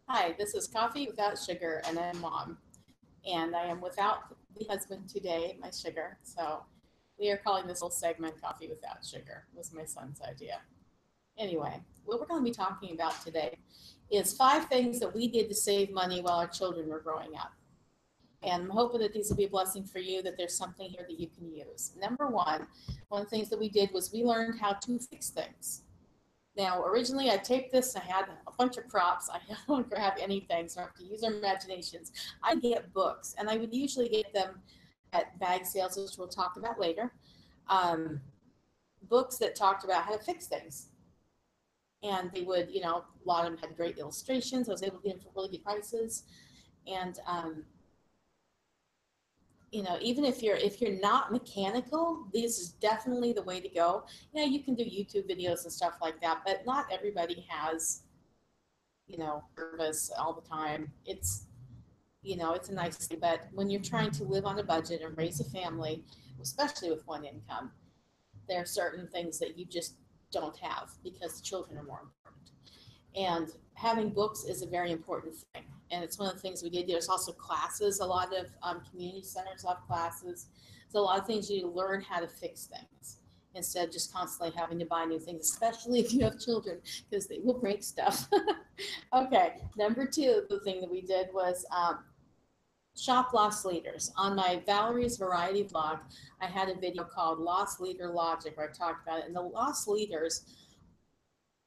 Hi, this is Coffee Without Sugar, and I'm mom. And I am without the husband today, my sugar. So we are calling this whole segment Coffee Without Sugar. It was my son's idea. Anyway, what we're going to be talking about today is 5 things that we did to save money while our children were growing up. And I'm hoping that these will be a blessing for you, that there's something here that you can use. Number one of the things that we did was we learned how to fix things. Now, originally I taped this, I had a bunch of props. I don't grab anything, so I have to use our imaginations. I get books, and I would usually get them at bag sales, which we'll talk about later. Um, Books that talked about how to fix things. And they would, a lot of them had great illustrations. I was able to get them for really good prices. And even if you're not mechanical, this is definitely the way to go. You can do YouTube videos and stuff like that, but not everybody has service all the time. It's a nice thing, but when you're trying to live on a budget and raise a family, especially with one income, there are certain things that you just don't have because the children are more important. And having books is a very important thing. And it's one of the things we did. There's also classes. A lot of community centers have classes. So a lot of things you learn how to fix things instead of just constantly having to buy new things, especially if you have children, because they will break stuff. Okay, number two, the thing that we did was shop lost leaders. On my Valerie's Variety blog, I had a video called Lost Leader Logic where I talked about it. And the lost leaders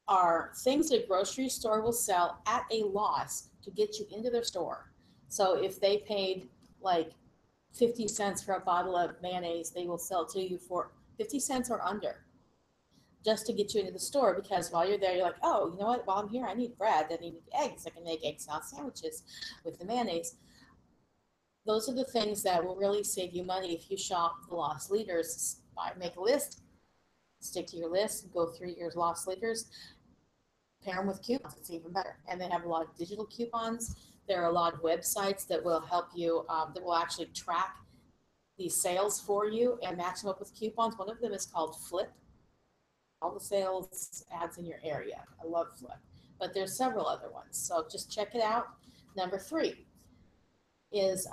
are things that a grocery store will sell at a loss to get you into their store. So if they paid like 50 cents for a bottle of mayonnaise, they will sell to you for 50 cents or under just to get you into the store, because while you're there, you're like, oh, you know what? While I'm here, I need bread. I need eggs. I can make egg salad sandwiches with the mayonnaise. Those are the things that will really save you money if you shop the lost leaders. Make a list, stick to your list, go through your lost leaders, pair them with coupons. It's even better. And they have a lot of digital coupons. There are a lot of websites that will help you, that will actually track these sales for you and match them up with coupons. One of them is called Flip. All the sales ads in your area. I love Flip. But there's several other ones. So just check it out. Number three is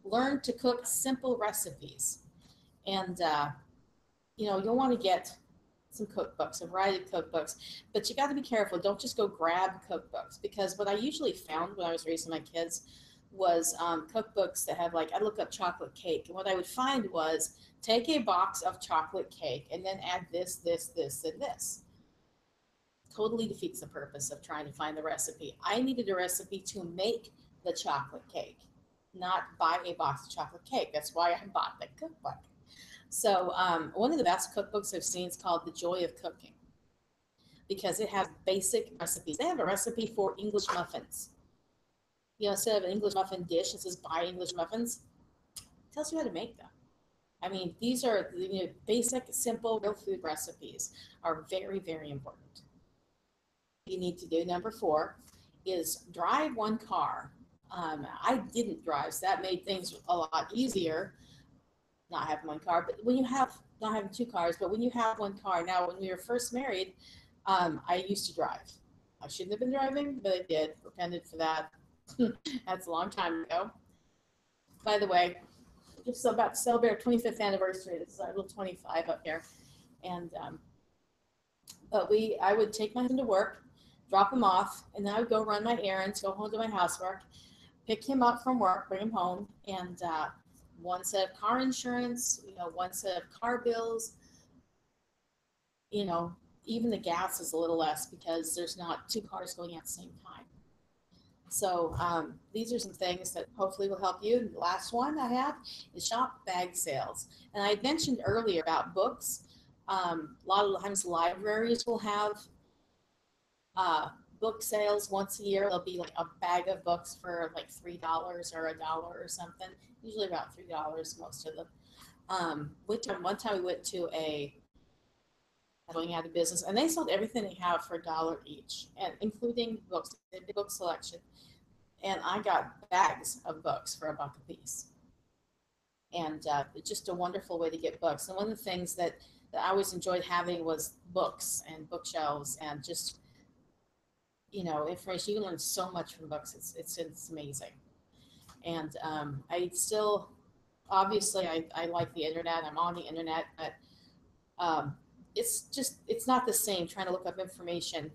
learn to cook simple recipes. And, you'll want to get some cookbooks, a variety of cookbooks, but you got to be careful. Don't just go grab cookbooks, because what I usually found when I was raising my kids was cookbooks that had, like, I look up chocolate cake, and what I would find was take a box of chocolate cake and then add this, this, this, and this. Totally defeats the purpose of trying to find the recipe. I needed a recipe to make the chocolate cake, not buy a box of chocolate cake. That's why I bought the cookbook. So one of the best cookbooks I've seen is called The Joy of Cooking, because it has basic recipes. They have a recipe for English muffins. Instead of an English muffin dish, it says buy English muffins. It tells you how to make them. I mean, these are basic, simple, real food recipes are very, very important. You need to do number four is drive one car. I didn't drive, so that made things a lot easier, not having one car. But when you have not having two cars, but when you have one car, now when we were first married, I used to drive. I shouldn't have been driving, but I did. Repented for that. That's a long time ago. By the way, just about to celebrate our 25th anniversary. This is our little 25 up here, and I would take my husband to work, drop him off, and then I would go run my errands, go home to my housework, pick him up from work, bring him home, and one set of car insurance, one set of car bills, you know, even the gas is a little less because there's not two cars going at the same time. So these are some things that hopefully will help you. The last one I have is shop bag sales. And I mentioned earlier about books. A lot of times libraries will have uh, book sales once a year. There'll be like a bag of books for like $3 or $1 or something. Usually about $3, most of them. One time we went to a going out of business, and they sold everything they have for $1 each, and including books, a big book selection. And I got bags of books for $1 a piece, and just a wonderful way to get books. And one of the things that I always enjoyed having was books and bookshelves, and just information. You can learn so much from books. It's amazing. And I still, obviously, I like the internet. I'm on the internet, but it's not the same trying to look up information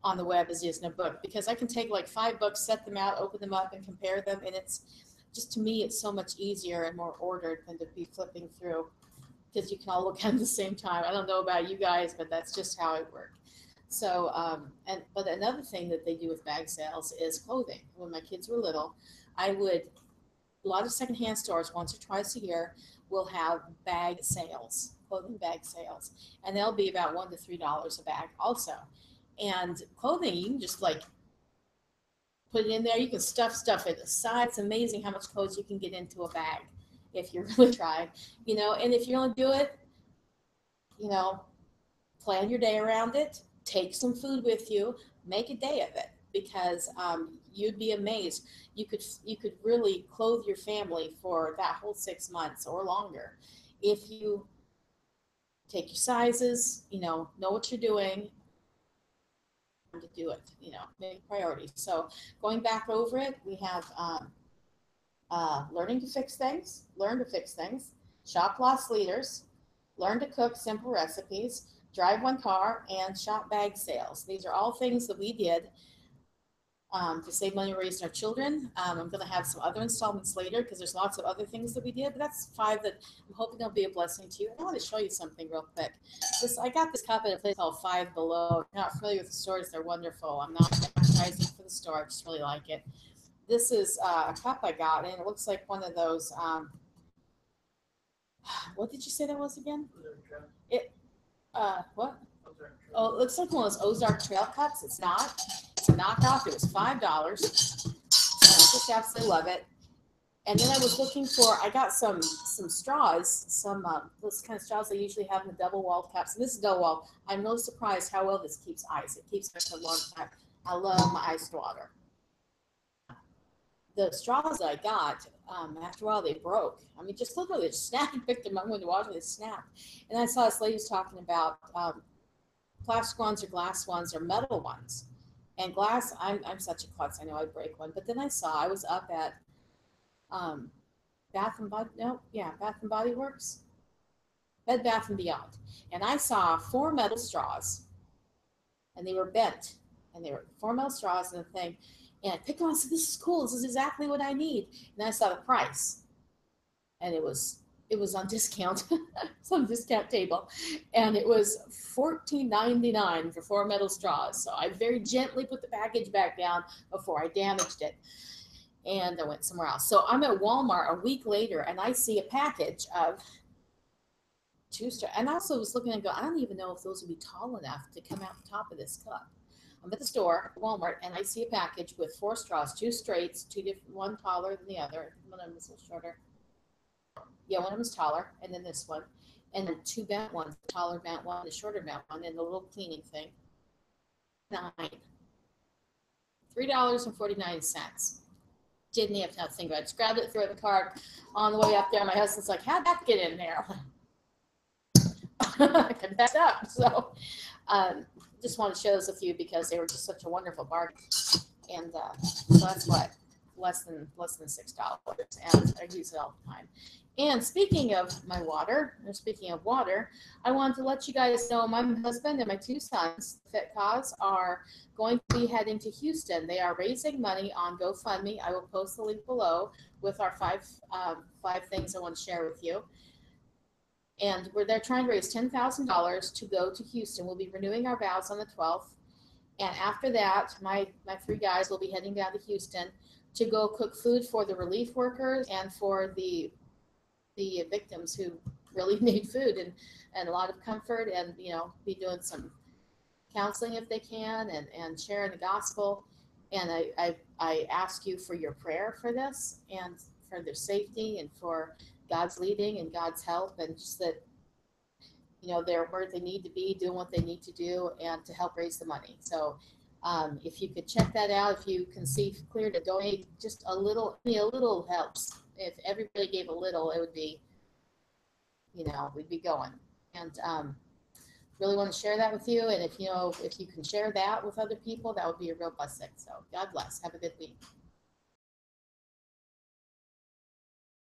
on the web as it is in a book, because I can take like 5 books, set them out, open them up, and compare them, and it's just, to me, it's so much easier and more ordered than to be flipping through, because you can all look at them at the same time. I don't know about you guys, but that's just how it works. So, but another thing that they do with bag sales is clothing. When my kids were little, I would, a lot of secondhand stores once or twice a year will have bag sales, clothing bag sales, and they'll be about $1 to $3 a bag also. And clothing, you can just like put it in there. You can stuff it aside. It's amazing how much clothes you can get into a bag if you really try. And if you only do it, you know, plan your day around it. Take some food with you. Make a day of it, because you'd be amazed. You could really clothe your family for that whole 6 months or longer if you take your sizes. Know what you're doing to do it. Make priorities. So going back over it, we have learning to fix things, learn to fix things, shop loss leaders, learn to cook simple recipes, drive one car, and shop bag sales. These are all things that we did to save money raising our children. I'm going to have some other installments later because there's lots of other things that we did, but that's 5 that I'm hoping they'll be a blessing to you. I want to show you something real quick. I got this cup at a place called Five Below. If you're not familiar with the stores, they're wonderful. I'm not advertising for the store. I just really like it. This is a cup I got, and it looks like one of those. What did you say that was again? It. What? Oh, it looks like one of those Ozark Trail cups. It's not. It's a knockoff. It was $5. I just absolutely love it. And then I was looking for. I got some straws, some those kind of straws they usually have in the double walled cups. And this is double walled. I'm really surprised how well this keeps ice. It keeps ice for a long time. I love my iced water. The straws that I got, after a while they broke. I mean, just literally, they snapped and picked them up when the water, they snapped. And I saw this lady was talking about plastic ones or glass ones or metal ones. And glass, I'm such a klutz. I know I'd break one. But then I was up at um, Bath and Body Works, Bed Bath and Beyond, and I saw 4 metal straws, and they were bent, and they were 4 metal straws in the thing. And I picked one and said, "This is cool. This is exactly what I need." And I saw the price, and it was on discount. It's on discount table, and it was $14.99 for 4 metal straws. So I very gently put the package back down before I damaged it, and I went somewhere else. So I'm at Walmart a week later, and I see a package of 2 straws. And I also was looking and go, I don't even know if those would be tall enough to come out the top of this cup. I'm at the store, Walmart, and I see a package with 4 straws, 2 straights, 2 different, one taller than the other. One of them is a little shorter. Yeah, one of them is taller, and then this one, and then 2 bent ones, the taller bent one, the shorter bent one, and the little cleaning thing. $3.49. Didn't have to think about it. Just grabbed it, threw it in the cart. On the way up there, my husband's like, "How'd that get in there?" I confessed up. So, just want to share this with you because they were just such a wonderful bargain. And so that's what, less than $6, and I use it all the time. And speaking of my water, or speaking of water, I wanted to let you guys know my husband and my 2 sons, Fit Cause, are going to be heading to Houston. They are raising money on GoFundMe. I will post the link below with our five things I want to share with you. And they're trying to raise $10,000 to go to Houston. We'll be renewing our vows on the 12th. And after that, my 3 guys will be heading down to Houston to go cook food for the relief workers and for the victims who really need food and a lot of comfort, and be doing some counseling if they can, and sharing the gospel. And I ask you for your prayer for this, and for their safety, and for God's leading and God's help, and just that they're where they need to be, doing what they need to do, and to help raise the money. So if you could check that out, if you can see clear to donate just a little helps. If everybody gave a little, it would be, we'd be going. And really want to share that with you. And if you know, if you can share that with other people, that would be a real blessing. So God bless. Have a good week.